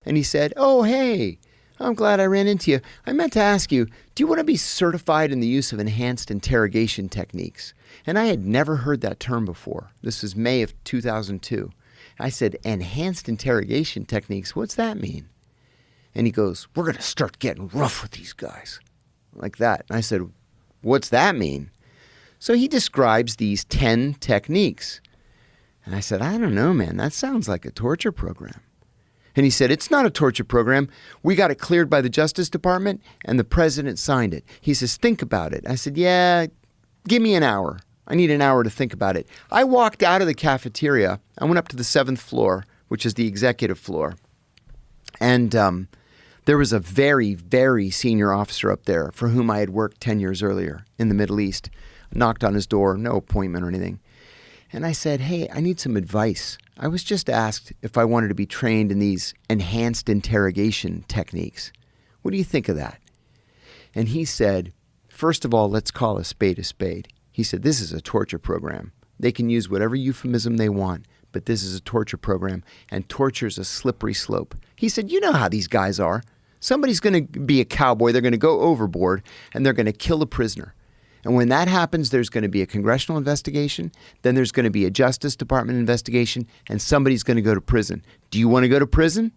And he said, "Oh, hey, I'm glad I ran into you. I meant to ask you, do you want to be certified in the use of enhanced interrogation techniques?" And I had never heard that term before. This was May of 2002. I said, "Enhanced interrogation techniques, what's that mean?" And he goes, "We're going to start getting rough with these guys." Like that. And I said, "What's that mean?" So he describes these 10 techniques. And I said, "I don't know, man. That sounds like a torture program." And he said, "It's not a torture program. We got it cleared by the Justice Department, and the president signed it." He says, "Think about it." I said, "Yeah, give me an hour. I need an hour to think about it." I walked out of the cafeteria. I went up to the 7th floor, which is the executive floor. And there was a very, very senior officer up there for whom I had worked 10 years earlier in the Middle East. I knocked on his door, no appointment or anything. And I said, "Hey, I need some advice. I was just asked if I wanted to be trained in these enhanced interrogation techniques. What do you think of that?" And he said, "First of all, let's call a spade a spade." He said, "This is a torture program. They can use whatever euphemism they want, but this is a torture program, and torture is a slippery slope." He said, "You know how these guys are. Somebody's going to be a cowboy. They're going to go overboard, and they're going to kill a prisoner. And when that happens, there's going to be a congressional investigation. Then there's going to be a Justice Department investigation, and somebody's going to go to prison. Do you want to go to prison?